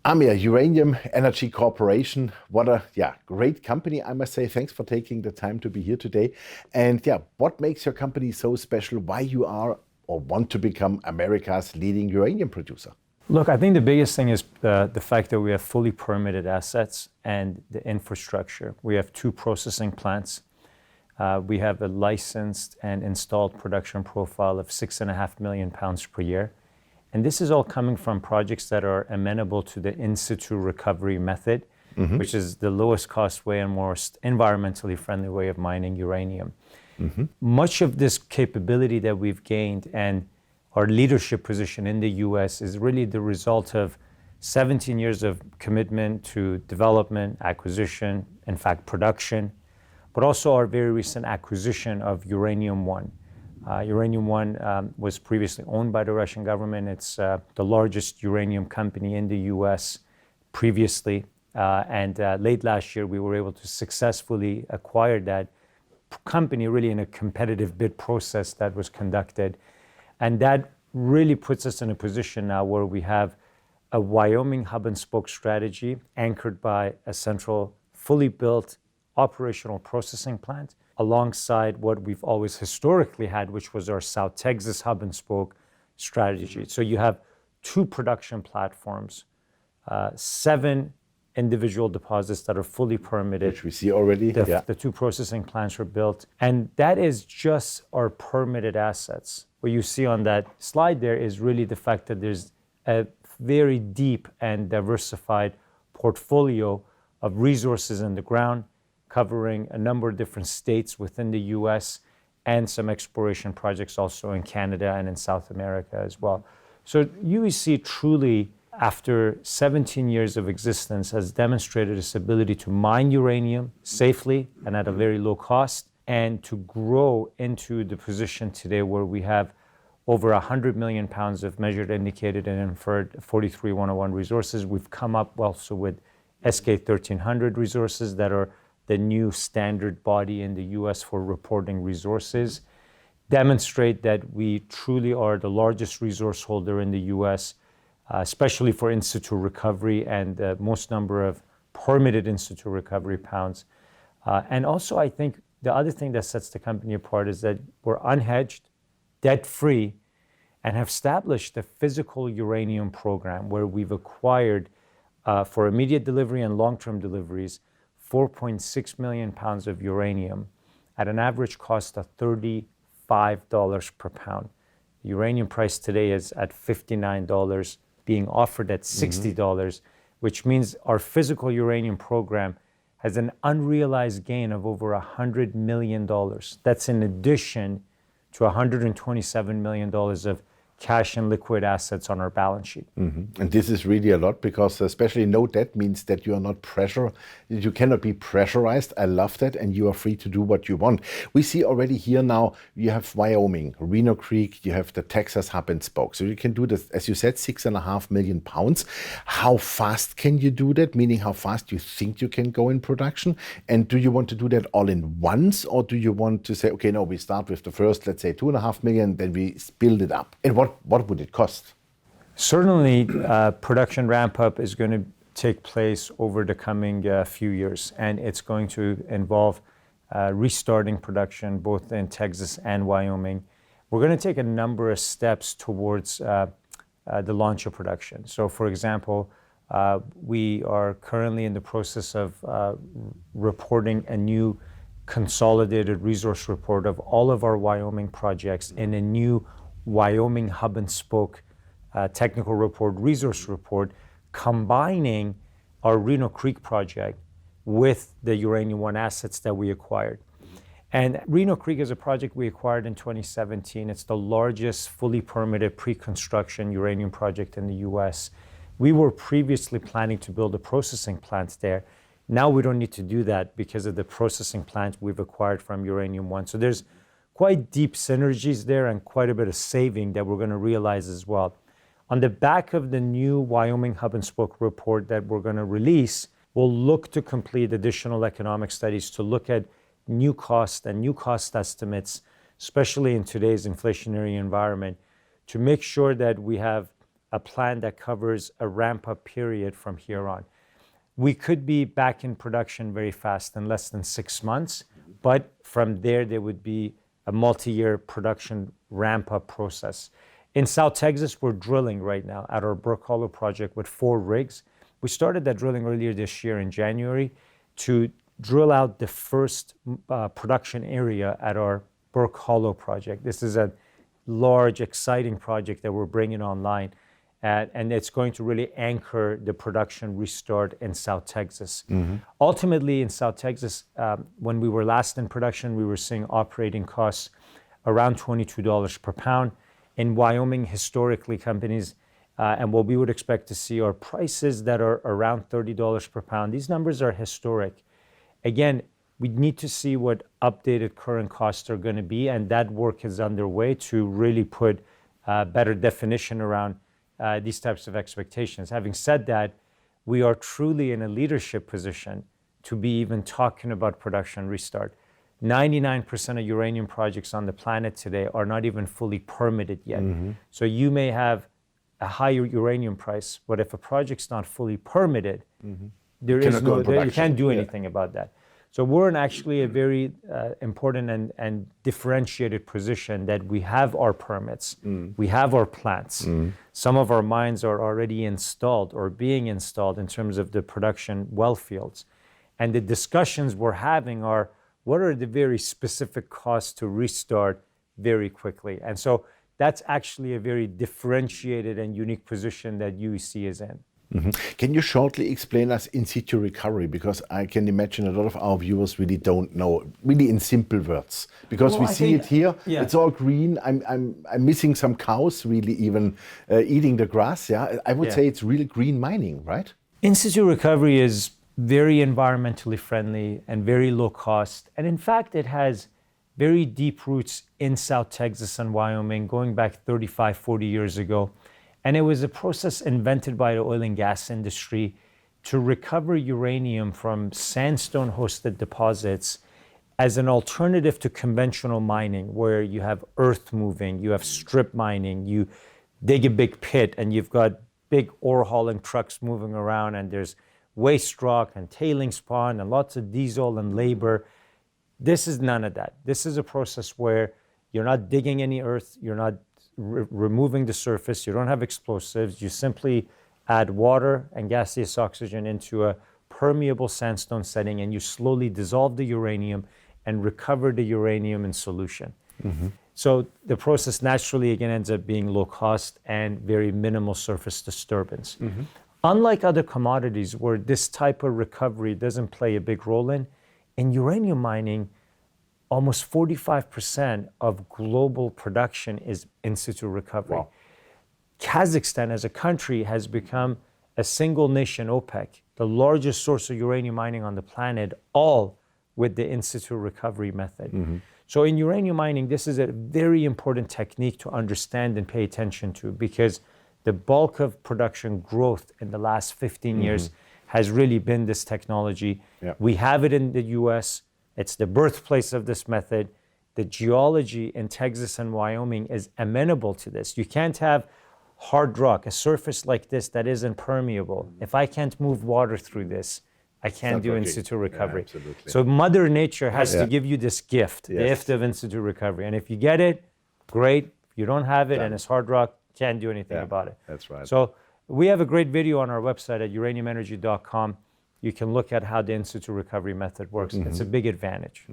Amir, Uranium Energy Corporation, what a great company, I must say. Thanks for taking the time to be here today. And what makes your company so special? Why you are or want to become America's leading uranium producer? Look, I think the biggest thing is the fact that we have fully permitted assets and the infrastructure. We have 2 processing plants. We have a licensed and installed production profile of 6.5 million pounds per year. And this is all coming from projects that are amenable to the in-situ recovery method, which is the lowest cost way and most environmentally friendly way of mining uranium. Much of this capability that we've gained and our leadership position in the US is really the result of 17 years of commitment to development, acquisition, in fact, production, but also our very recent acquisition of Uranium One. Uranium One was previously owned by the Russian government. It's the largest uranium company in the US previously. And late last year, we were able to successfully acquire that company really in a competitive bid process that was conducted. And that really puts us in a position now where we have a Wyoming hub and spoke strategy anchored by a central, fully built operational processing plant, alongside what we've always historically had, which was our South Texas hub and spoke strategy. So you have 2 production platforms, 7 individual deposits that are fully permitted. Which we see already. The 2 processing plants are built. And that is just our permitted assets. What you see on that slide there is really the fact that there's a very deep and diversified portfolio of resources in the ground, covering a number of different states within the US and some exploration projects also in Canada and in South America as well. So UEC truly, after 17 years of existence, has demonstrated its ability to mine uranium safely and at a very low cost, and to grow into the position today where we have over 100 million pounds of measured, indicated, and inferred 43-101 resources. We've come up also with SK 1300 resources that are the new standard body in the US for reporting resources, demonstrate that we truly are the largest resource holder in the US, especially for in-situ recovery and the most number of permitted in-situ recovery pounds. And also, I think the other thing that sets the company apart is that we're unhedged, debt-free, and have established a physical uranium program where we've acquired, for immediate delivery and long-term deliveries, 4.6 million pounds of uranium at an average cost of $35 per pound. The uranium price today is at $59, being offered at $60, which means our physical uranium program has an unrealized gain of over $100 million. That's in addition to $127 million of cash and liquid assets on our balance sheet. And this is really a lot, because especially no debt means that you are not you cannot be pressurized. I love that. And you are free to do what you want. We see already here now, you have Wyoming, Reno Creek, you have the Texas hub and spoke. So you can do this, as you said, 6.5 million pounds. How fast can you do that? Meaning how fast you think you can go in production? And do you want to do that all in once? Or do you want to say, okay, no, we start with the first, let's say 2.5 million, then we build it up? And what would it cost? Certainly, production ramp-up is going to take place over the coming few years, and it's going to involve restarting production both in Texas and Wyoming. We're going to take a number of steps towards the launch of production. So, for example, we are currently in the process of reporting a new consolidated resource report of all of our Wyoming projects in a new Wyoming hub and spoke technical report, resource report, combining our Reno Creek project with the Uranium One assets that we acquired. And Reno Creek is a project we acquired in 2017. It's the largest fully permitted pre-construction uranium project in the US. We were previously planning to build a processing plant there. Now we don't need to do that because of the processing plant we've acquired from Uranium One. So there's quite deep synergies there and quite a bit of saving that we're going to realize as well. On the back of the new Wyoming hub and spoke report that we're going to release, we'll look to complete additional economic studies to look at new costs and new cost estimates, especially in today's inflationary environment, to make sure that we have a plan that covers a ramp-up period from here on. We could be back in production very fast, in less than 6 months, but from there would be a multi-year production ramp-up process. In South Texas, we're drilling right now at our Burke Hollow project with 4 rigs. We started that drilling earlier this year in January to drill out the first production area at our Burke Hollow project. This is a large, exciting project that we're bringing online, and it's going to really anchor the production restart in South Texas. Ultimately, in South Texas, when we were last in production, we were seeing operating costs around $22 per pound. In Wyoming, historically, companies, and what we would expect to see are prices that are around $30 per pound. These numbers are historic. Again, we need to see what updated current costs are going to be, and that work is underway to really put better definition around these types of expectations. Having said that, we are truly in a leadership position to be even talking about production restart. 99% of uranium projects on the planet today are not even fully permitted yet. So you may have a higher uranium price, but if a project's not fully permitted, you can't do anything about that. So we're in actually a very important and differentiated position that we have our permits, we have our plants. Some of our mines are already installed or being installed in terms of the production well fields. And the discussions we're having are, what are the very specific costs to restart very quickly? And so that's actually a very differentiated and unique position that UEC is in. Can you shortly explain us in-situ recovery? Because I can imagine a lot of our viewers really don't know, really in simple words. Because we see it here, it's all green. I'm missing some cows really even eating the grass. Yeah, I would say it's really green mining, right? In-situ recovery is very environmentally friendly and very low cost. And in fact, it has very deep roots in South Texas and Wyoming, going back 35, 40 years ago. And it was a process invented by the oil and gas industry to recover uranium from sandstone-hosted deposits as an alternative to conventional mining, where you have earth moving, you have strip mining, you dig a big pit, and you've got big ore hauling trucks moving around, and there's waste rock and tailings pond and lots of diesel and labor. This is none of that. This is a process where you're not digging any earth, you're not removing the surface, you don't have explosives, you simply add water and gaseous oxygen into a permeable sandstone setting, and you slowly dissolve the uranium and recover the uranium in solution. So the process naturally again ends up being low cost and very minimal surface disturbance. Unlike other commodities where this type of recovery doesn't play a big role in uranium mining, almost 45% of global production is in-situ recovery. Wow. Kazakhstan as a country has become a single nation OPEC, the largest source of uranium mining on the planet, all with the in-situ recovery method. So in uranium mining, this is a very important technique to understand and pay attention to, because the bulk of production growth in the last 15 years has really been this technology. We have it in the US. It's the birthplace of this method. The geology in Texas and Wyoming is amenable to this. You can't have hard rock, a surface like this that isn't permeable. If I can't move water through this, I can't do in-situ recovery. So Mother Nature has to give you this gift, the gift of in-situ recovery. And if you get it, great. If you don't have it and it's hard rock, can't do anything about it. That's right. So we have a great video on our website at uraniumenergy.com. You can look at how the in-situ recovery method works. It's a big advantage.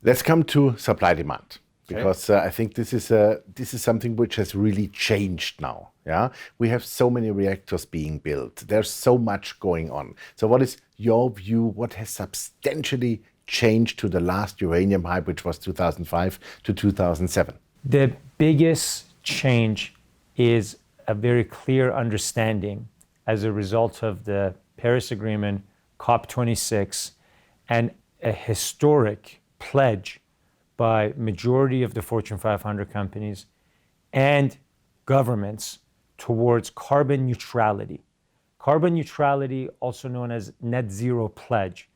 Let's come to supply demand, because I think this is something which has really changed now. Yeah, we have so many reactors being built. There's so much going on. So what is your view? What has substantially changed to the last uranium hype, which was 2005 to 2007? The biggest change is a very clear understanding as a result of the Paris Agreement, COP26, and a historic pledge by majority of the Fortune 500 companies and governments towards carbon neutrality. Carbon neutrality, also known as net zero pledge,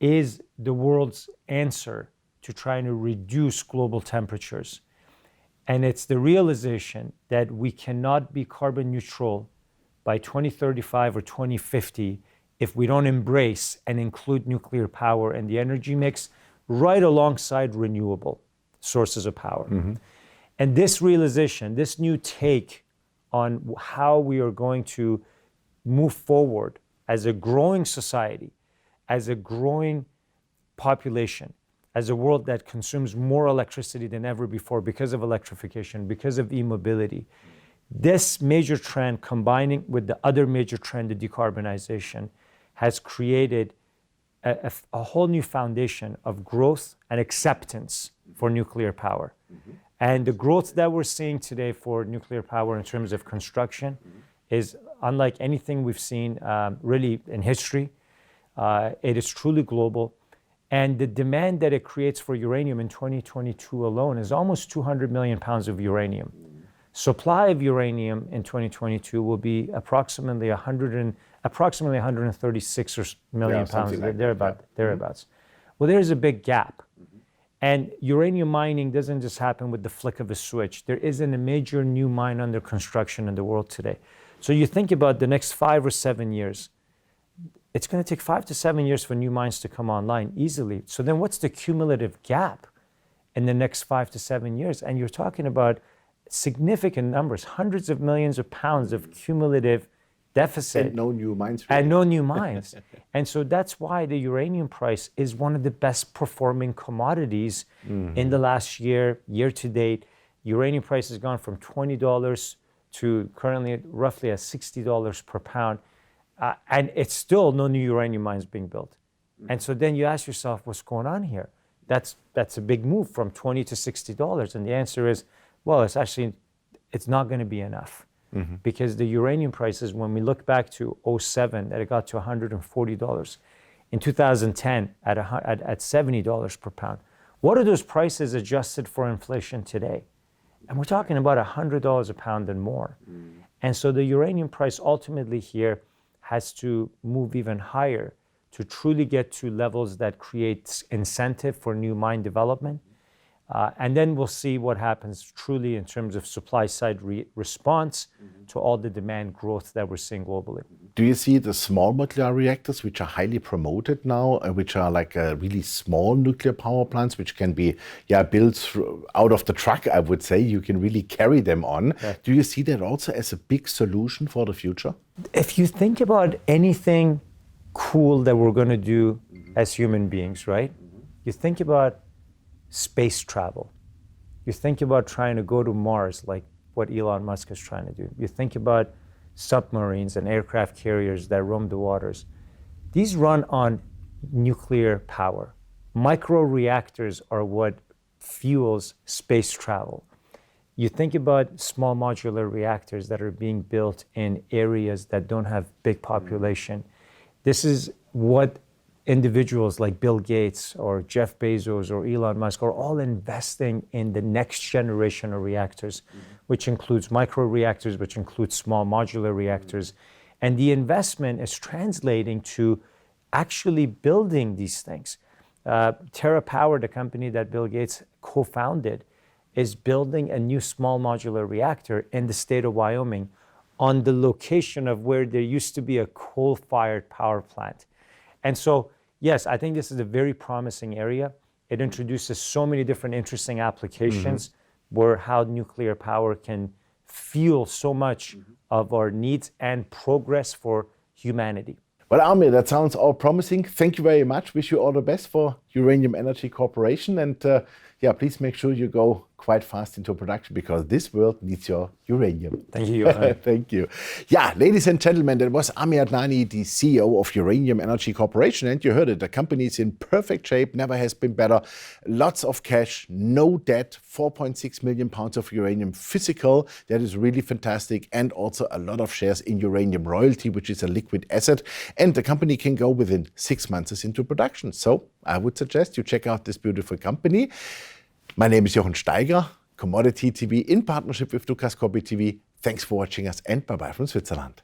is the world's answer to trying to reduce global temperatures. And it's the realization that we cannot be carbon neutral by 2035 or 2050 if we don't embrace and include nuclear power in the energy mix right alongside renewable sources of power. And this realization, this new take on how we are going to move forward as a growing society, as a growing population, as a world that consumes more electricity than ever before because of electrification, because of e-mobility. This major trend, combining with the other major trend, the decarbonization, has created a whole new foundation of growth and acceptance for nuclear power. And the growth that we're seeing today for nuclear power in terms of construction is unlike anything we've seen really in history. It is truly global. And the demand that it creates for uranium in 2022 alone is almost 200 million pounds of uranium. Supply of uranium in 2022 will be approximately 136 million pounds, like thereabouts. Well, there's a big gap. And uranium mining doesn't just happen with the flick of a switch. There isn't a major new mine under construction in the world today. So you think about the next 5 or 7 years, it's going to take 5 to 7 years for new mines to come online easily. So then what's the cumulative gap in the next 5 to 7 years? And you're talking about significant numbers, hundreds of millions of pounds of cumulative deficit. And no new mines. Really. And no new mines. And so that's why the uranium price is one of the best performing commodities in the last year to date. Uranium price has gone from $20 to currently roughly at $60 per pound. And it's still no new uranium mines being built. And so then you ask yourself, what's going on here? That's a big move from $20 to $60. And the answer is, well, it's not going to be enough. Because the uranium prices, when we look back to 2007, that it got to $140. In 2010, at $70 per pound. What are those prices adjusted for inflation today? And we're talking about $100 a pound and more. And so the uranium price ultimately here has to move even higher to truly get to levels that creates incentive for new mine development. And then we'll see what happens truly in terms of supply side response to all the demand growth that we're seeing globally. Do you see the small modular reactors, which are highly promoted now, which are like really small nuclear power plants, which can be built out of the truck, I would say. You can really carry them on. Yeah. Do you see that also as a big solution for the future? If you think about anything cool that we're going to do as human beings, right? You think about space travel. You think about trying to go to Mars, like what Elon Musk is trying to do. You think about submarines and aircraft carriers that roam the waters. These run on nuclear power. Microreactors are what fuels space travel. You think about small modular reactors that are being built in areas that don't have big population. This is what individuals like Bill Gates or Jeff Bezos or Elon Musk are all investing in the next generation of reactors, which includes microreactors, which includes small modular reactors. And the investment is translating to actually building these things. TerraPower, the company that Bill Gates co-founded, is building a new small modular reactor in the state of Wyoming on the location of where there used to be a coal-fired power plant. And so, yes, I think this is a very promising area. It introduces so many different interesting applications where how nuclear power can fuel so much of our needs and progress for humanity. Well, Amir, that sounds all promising. Thank you very much. Wish you all the best for Uranium Energy Corporation. And please make sure you go quite fast into production because this world needs your uranium. Thank you, Johan. Thank you. Yeah, ladies and gentlemen, that was Amir Adnani, the CEO of Uranium Energy Corporation. And you heard it, the company is in perfect shape, never has been better. Lots of cash, no debt, 4.6 million pounds of uranium physical. That is really fantastic. And also a lot of shares in uranium royalty, which is a liquid asset. And the company can go within 6 months into production. So I would suggest you check out this beautiful company. My name is Jochen Steiger, Commodity TV in partnership with Lucas Copy TV. Thanks for watching us and bye-bye from Switzerland.